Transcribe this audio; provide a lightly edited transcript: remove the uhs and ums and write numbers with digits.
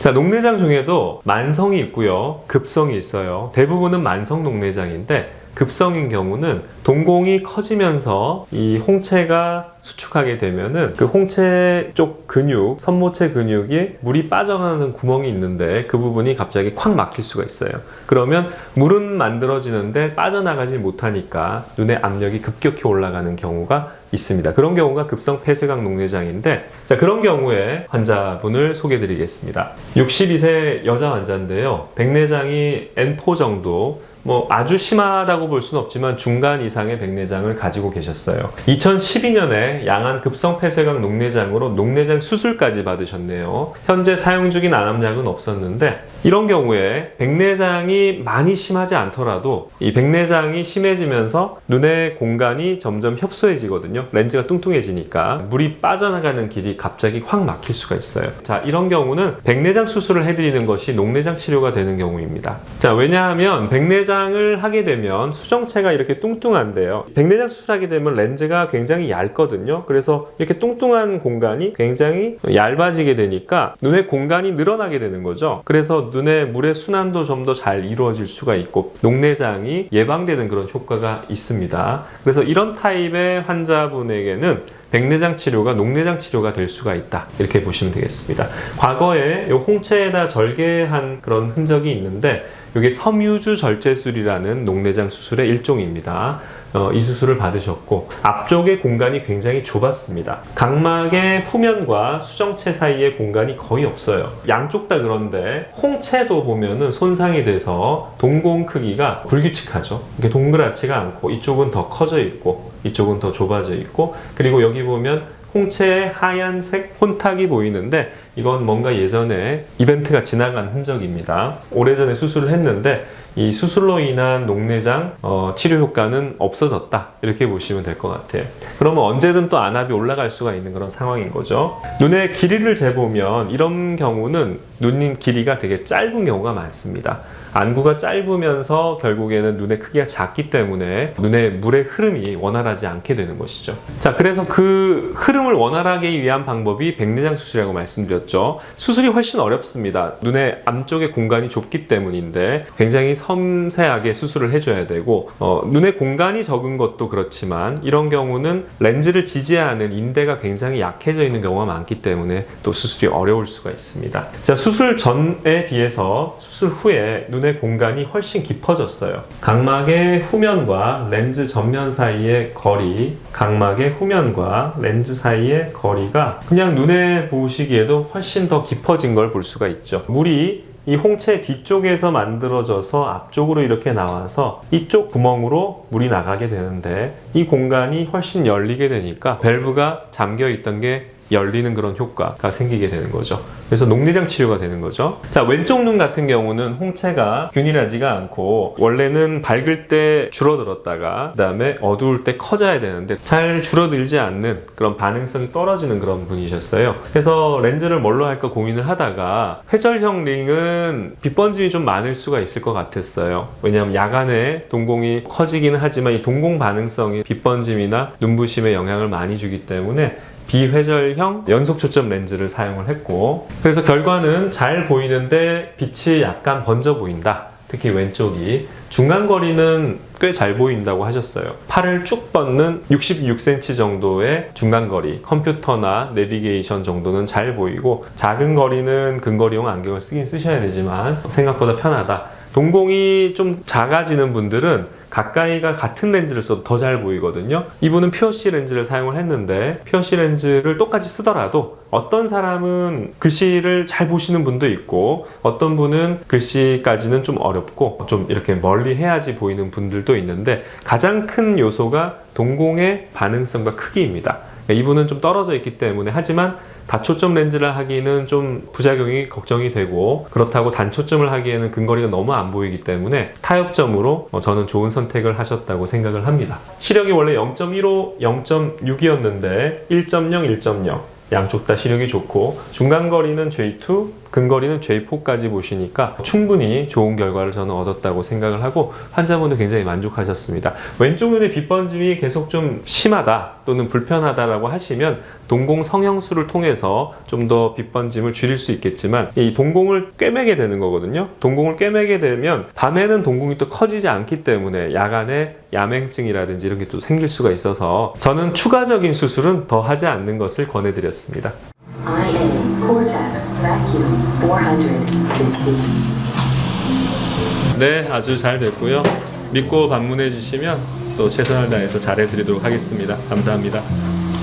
자, 녹내장 중에도 만성이 있고요, 급성이 있어요. 대부분은 만성 녹내장인데 급성인 경우는 동공이 커지면서 이 홍채가 수축하게 되면은 그 홍채 쪽 근육, 선모체 근육이 물이 빠져가는 구멍이 있는데 그 부분이 갑자기 콱 막힐 수가 있어요. 그러면 물은 만들어지는데 빠져나가지 못하니까 눈의 압력이 급격히 올라가는 경우가 있습니다. 그런 경우가 급성 폐쇄각 녹내장인데, 자, 그런 경우에 환자분을 소개해 드리겠습니다. 62세 여자 환자인데요. 백내장이 N4 정도, 아주 심하다고 볼 수는 없지만 중간 이상의 백내장을 가지고 계셨어요. 2012년에 양안 급성 폐쇄각 녹내장으로 녹내장 수술까지 받으셨네요. 현재 사용 중인 안암약은 없었는데, 이런 경우에 백내장이 많이 심하지 않더라도 이 백내장이 심해지면서 눈의 공간이 점점 협소해지거든요. 렌즈가 뚱뚱해지니까 물이 빠져나가는 길이 갑자기 확 막힐 수가 있어요. 자, 이런 경우는 백내장 수술을 해드리는 것이 녹내장 치료가 되는 경우입니다. 자, 왜냐하면 백내장을 하게 되면 수정체가 이렇게 뚱뚱한데요. 백내장 수술하게 되면 렌즈가 굉장히 얇거든요. 그래서 이렇게 뚱뚱한 공간이 굉장히 얇아지게 되니까 눈의 공간이 늘어나게 되는 거죠. 그래서 눈의 물의 순환도 좀 더 잘 이루어질 수가 있고 녹내장이 예방되는 그런 효과가 있습니다. 그래서 이런 타입의 환자분에게는 백내장 치료가 녹내장 치료가 될 수가 있다, 이렇게 보시면 되겠습니다. 과거에 이 홍채에다 절개한 그런 흔적이 있는데, 이게 섬유주 절제술이라는 녹내장 수술의 일종입니다. 이 수술을 받으셨고 앞쪽의 공간이 굉장히 좁았습니다. 각막의 후면과 수정체 사이의 공간이 거의 없어요. 양쪽 다. 그런데 홍채도 보면은 손상이 돼서 동공 크기가 불규칙하죠. 이게 동그랗지가 않고 이쪽은 더 커져 있고 이쪽은 더 좁아져 있고, 그리고 여기 보면 홍채의 하얀색 혼탁이 보이는데 이건 뭔가 예전에 이벤트가 지나간 흔적입니다. 오래전에 수술을 했는데 이 수술로 인한 녹내장 치료 효과는 없어졌다, 이렇게 보시면 될 것 같아요. 그러면 언제든 또 안압이 올라갈 수가 있는 그런 상황인 거죠. 눈의 길이를 재보면 이런 경우는 눈 길이가 되게 짧은 경우가 많습니다. 안구가 짧으면서 결국에는 눈의 크기가 작기 때문에 눈의 물의 흐름이 원활하지 않게 되는 것이죠. 자, 그래서 그 흐름을 원활하게 위한 방법이 백내장 수술이라고 말씀드렸죠. 수술이 훨씬 어렵습니다. 눈의 안쪽의 공간이 좁기 때문인데 굉장히 섬세하게 수술을 해줘야 되고, 눈의 공간이 적은 것도 그렇지만 이런 경우는 렌즈를 지지하는 인대가 굉장히 약해져 있는 경우가 많기 때문에 또 수술이 어려울 수가 있습니다. 자, 수술 전에 비해서 수술 후에 눈의 공간이 훨씬 깊어졌어요. 각막의 후면과 렌즈 전면 사이의 거리, 각막의 후면과 렌즈 사이의 거리가 그냥 눈에 보시기에도 훨씬 더 깊어진 걸 볼 수가 있죠. 물이 이 홍채 뒤쪽에서 만들어져서 앞쪽으로 이렇게 나와서 이쪽 구멍으로 물이 나가게 되는데 이 공간이 훨씬 열리게 되니까 밸브가 잠겨 있던 게 열리는 그런 효과가 생기게 되는 거죠. 그래서 녹내장 치료가 되는 거죠. 자, 왼쪽 눈 같은 경우는 홍채가 균일하지가 않고 원래는 밝을 때 줄어들었다가 그 다음에 어두울 때 커져야 되는데 잘 줄어들지 않는 그런 반응성이 떨어지는 그런 분이셨어요. 그래서 렌즈를 뭘로 할까 고민을 하다가 회절형 링은 빛번짐이 좀 많을 수가 있을 것 같았어요. 왜냐하면 야간에 동공이 커지기는 하지만 이 동공 반응성이 빛번짐이나 눈부심에 영향을 많이 주기 때문에 비회절형 연속 초점 렌즈를 사용을 했고, 그래서 결과는 잘 보이는데 빛이 약간 번져 보인다. 특히 왼쪽이. 중간 거리는 꽤 잘 보인다고 하셨어요. 팔을 쭉 뻗는 66cm 정도의 중간 거리, 컴퓨터나 내비게이션 정도는 잘 보이고, 작은 거리는 근거리용 안경을 쓰셔야 되지만 생각보다 편하다. 동공이 좀 작아지는 분들은 가까이가 같은 렌즈를 써도 더 잘 보이거든요. 이분은 퓨어시 렌즈를 사용을 했는데 퓨어시 렌즈를 똑같이 쓰더라도 어떤 사람은 글씨를 잘 보시는 분도 있고 어떤 분은 글씨까지는 좀 어렵고 좀 이렇게 멀리 해야지 보이는 분들도 있는데, 가장 큰 요소가 동공의 반응성과 크기입니다. 이분은 좀 떨어져 있기 때문에, 하지만 다초점 렌즈를 하기는 좀 부작용이 걱정이 되고, 그렇다고 단초점을 하기에는 근거리가 너무 안 보이기 때문에 타협점으로 저는 좋은 선택을 하셨다고 생각을 합니다. 시력이 원래 0.15, 0.6이었는데 1.0, 1.0 양쪽 다 시력이 좋고, 중간 거리는 J2, 근거리는 J4까지 보시니까 충분히 좋은 결과를 저는 얻었다고 생각을 하고 환자분도 굉장히 만족하셨습니다. 왼쪽 눈에 빛번짐이 계속 좀 심하다 또는 불편하다라고 하시면 동공 성형술을 통해서 좀 더 빛번짐을 줄일 수 있겠지만 이 동공을 꿰매게 되는 거거든요. 동공을 꿰매게 되면 밤에는 동공이 또 커지지 않기 때문에 야간에 야맹증이라든지 이런 게 또 생길 수가 있어서 저는 추가적인 수술은 더 하지 않는 것을 권해드렸습니다. IA Cortex Vacuum 450. 네, 아주 잘 됐고요. 믿고 방문해 주시면 또 최선을 다해서 잘해드리도록 하겠습니다. 감사합니다.